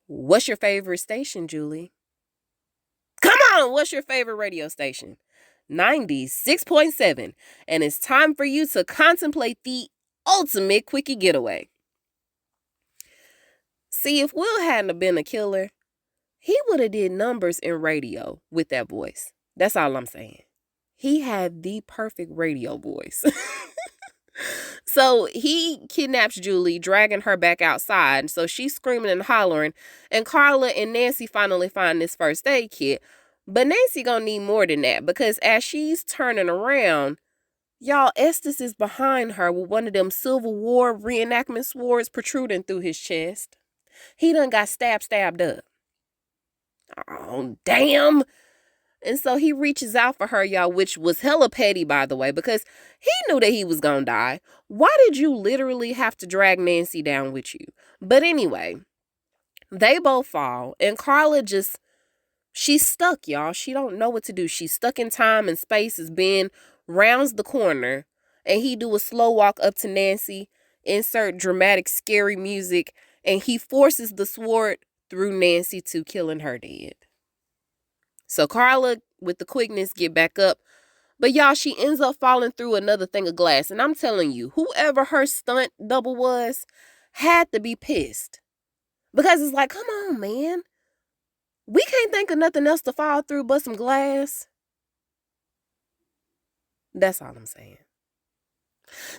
What's your favorite station, Julie? Come on, what's your favorite radio station? 96.7. And it's time for you to contemplate the ultimate quickie getaway. See, if Will hadn't been a killer, he would have did numbers in radio with that voice. That's all I'm saying. He had the perfect radio voice. So he kidnaps Julie, dragging her back outside. So she's screaming and hollering. And Carla and Nancy finally find this first aid kit. But Nancy gonna need more than that, because as she's turning around, y'all, Estes is behind her with one of them Civil War reenactment swords protruding through his chest. He done got stabbed up. Oh, damn. And so he reaches out for her, y'all, which was hella petty, by the way, because he knew that he was gonna die. Why did you literally have to drag Nancy down with you? But anyway, they both fall, and Carla she's stuck, y'all. She don't know what to do. She's stuck in time and space as Ben rounds the corner, and he do a slow walk up to Nancy, insert dramatic, scary music, and he forces the sword through Nancy to killing her dead. So Carla, with the quickness, get back up. But y'all, she ends up falling through another thing of glass. And I'm telling you, whoever her stunt double was had to be pissed. Because it's like, come on, man. We can't think of nothing else to fall through but some glass. That's all I'm saying.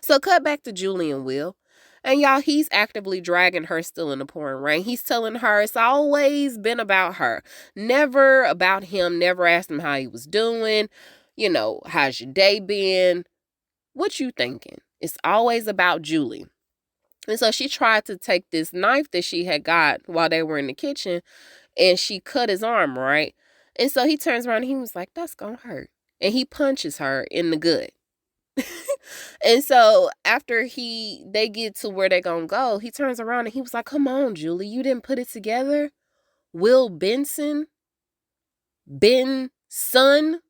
So cut back to Julie and Will. And y'all, he's actively dragging her still in the pouring rain. He's telling her it's always been about her. Never about him. Never asked him how he was doing. How's your day been? What you thinking? It's always about Julie. And so she tried to take this knife that she had got while they were in the kitchen, and she cut his arm, right? And so he turns around and he was like, that's gonna hurt. And he punches her in the gut. And so after they get to where they're gonna go, he turns around and he was like, come on, Julie, you didn't put it together? Will Benson? Son?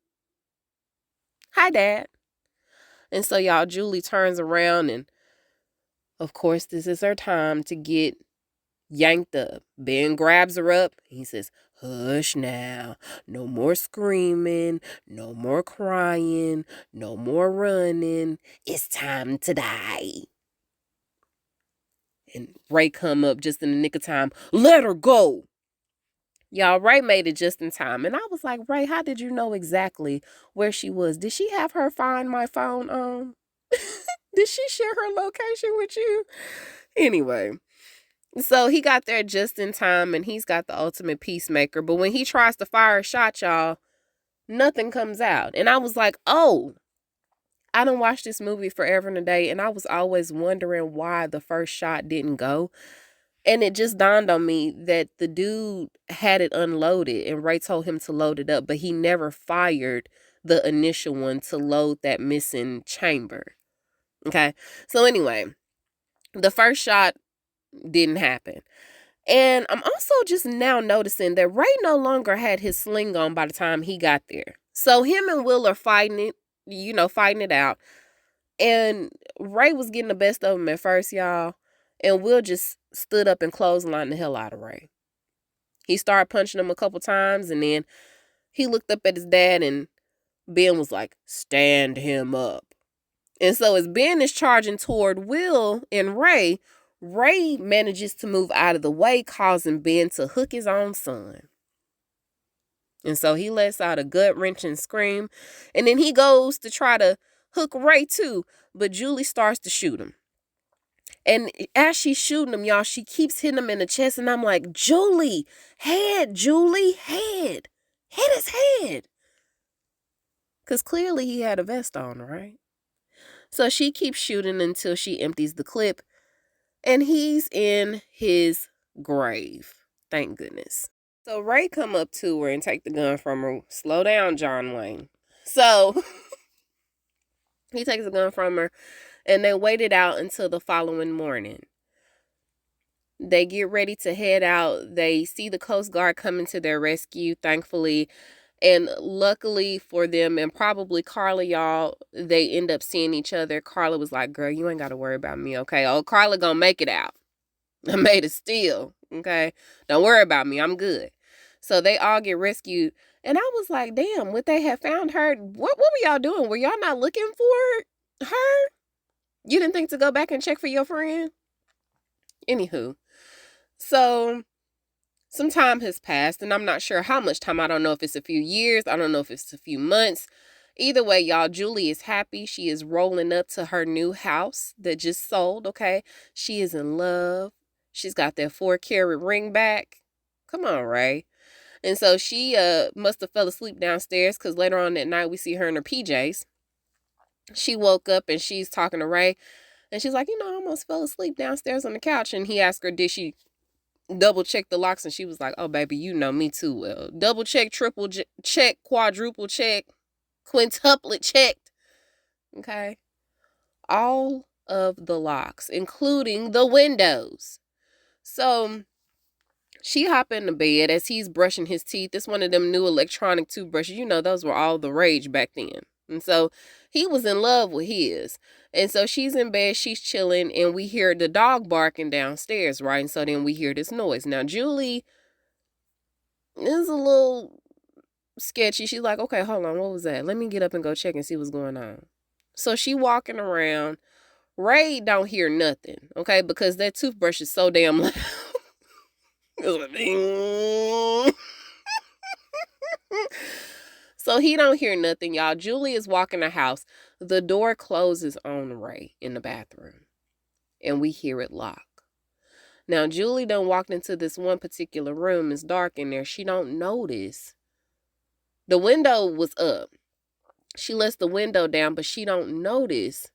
Hi, Dad. And so y'all, Julie turns around and of course this is her time to get yanked up. Ben grabs her up. He says, hush now. No more screaming. No more crying. No more running. It's time to die. And Ray come up just in the nick of time. Let her go. Y'all, Ray made it just in time. And I was like, Ray, how did you know exactly where she was? Did she have her Find My phone on? Did she share her location with you? Anyway. So he got there just in time, and he's got the ultimate peacemaker. But when he tries to fire a shot, y'all, nothing comes out. And I was like, oh, I done watched this movie forever and a day, and I was always wondering why the first shot didn't go. And it just dawned on me that the dude had it unloaded, and Ray told him to load it up, but he never fired the initial one to load that missing chamber. Okay? So anyway, the first shot didn't happen. And I'm also just now noticing that Ray no longer had his sling on by the time he got there. So him and Will are fighting it out. And Ray was getting the best of him at first, y'all. And Will just stood up and clotheslined the hell out of Ray. He started punching him a couple times, and then he looked up at his dad, and Ben was like, stand him up. And so as Ben is charging toward Will and Ray manages to move out of the way, causing Ben to hook his own son. And so he lets out a gut-wrenching scream. And then he goes to try to hook Ray too. But Julie starts to shoot him. And as she's shooting him, y'all, she keeps hitting him in the chest. And I'm like, Julie, head. Hit his head. Because clearly he had a vest on, right? So she keeps shooting until she empties the clip. And he's in his grave. Thank goodness. So Ray come up to her and take the gun from her. Slow down, John Wayne. So he takes the gun from her, and they wait it out until the following morning. They get ready to head out. They see the Coast Guard coming to their rescue, thankfully. And luckily for them, and probably Carla, y'all, they end up seeing each other. Carla was like, girl, you ain't got to worry about me, okay? Oh, Carla gonna make it out. I made it still, okay? Don't worry about me. I'm good. So they all get rescued. And I was like, damn, would they have found her? What were y'all doing? Were y'all not looking for her? You didn't think to go back and check for your friend? Anywho. So some time has passed, and I'm not sure how much time. I don't know if it's a few years. I don't know if it's a few months. Either way, y'all, Julie is happy. She is rolling up to her new house that just sold, okay? She is in love. She's got that 4-carat ring back. Come on, Ray. And so she must have fell asleep downstairs, because later on that night we see her in her PJs. She woke up and she's talking to Ray. And she's like, I almost fell asleep downstairs on the couch. And he asked her, did she double check the locks? And she was like, oh, baby, you know me too well. Double check, triple check, quadruple check, quintuplet checked. Okay. All of the locks, including the windows. So she hopped into bed as he's brushing his teeth. It's one of them new electronic toothbrushes. Those were all the rage back then. And so he was in love with his. And so she's in bed, she's chilling, and we hear the dog barking downstairs, right? And so then we hear this noise. Now, Julie is a little sketchy. She's like, okay, hold on, what was that? Let me get up and go check and see what's going on. So she walking around. Ray don't hear nothing, okay? Because that toothbrush is so damn loud. So he don't hear nothing, y'all. Julie is walking the house. The door closes on Ray in the bathroom, and we hear it lock. Now, Julie done walked into this one particular room. It's dark in there. She don't notice. The window was up. She lets the window down, but she don't notice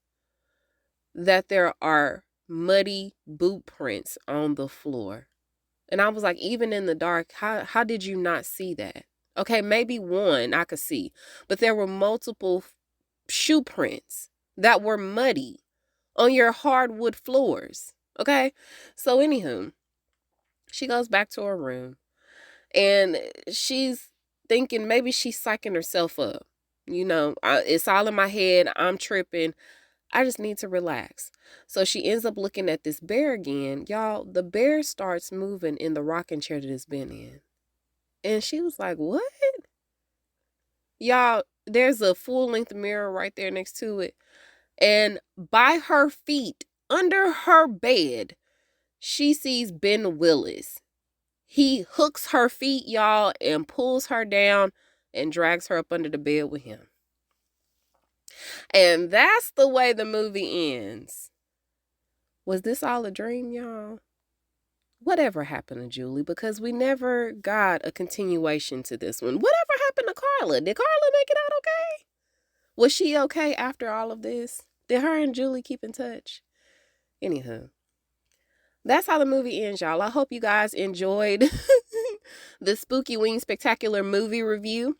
that there are muddy boot prints on the floor. And I was like, even in the dark, how did you not see that? Okay, maybe one I could see, but there were multiple shoe prints that were muddy on your hardwood floors. Okay, so anywho, she goes back to her room and she's thinking maybe she's psyching herself up. It's all in my head. I'm tripping. I just need to relax. So she ends up looking at this bear again. Y'all, the bear starts moving in the rocking chair that it's been in. And she was like, what? Y'all, there's a full-length mirror right there next to it. And by her feet, under her bed, she sees Ben Willis. He hooks her feet, y'all, and pulls her down and drags her up under the bed with him. And that's the way the movie ends. Was this all a dream, y'all? Whatever happened to Julie? Because we never got a continuation to this one. Whatever happened to Carla? Did Carla make it out okay? Was she okay after all of this? Did her and Julie keep in touch? Anywho, that's how the movie ends, y'all. I hope you guys enjoyed the Spookyween Spectacular movie review.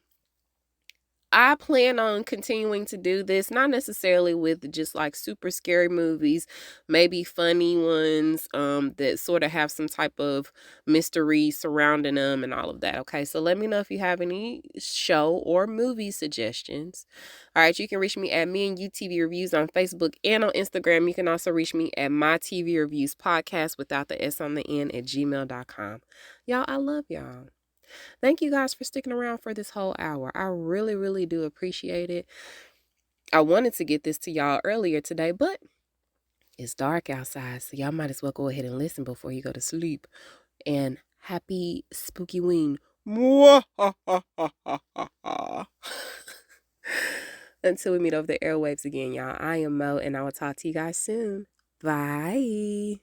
I plan on continuing to do this, not necessarily with just like super scary movies, maybe funny ones that sort of have some type of mystery surrounding them and all of that. Okay, so let me know if you have any show or movie suggestions. All right, you can reach me at Me and You TV Reviews on Facebook and on Instagram. You can also reach me at My TV Reviews Podcast without the S on the end at gmail.com. Y'all, I love y'all. Thank you guys for sticking around for this whole hour. I really, really do appreciate it. I wanted to get this to y'all earlier today, but it's dark outside, so y'all might as well go ahead and listen before you go to sleep. And happy Spookyween. Until we meet over the airwaves again, y'all. I am Mo, and I will talk to you guys soon. Bye.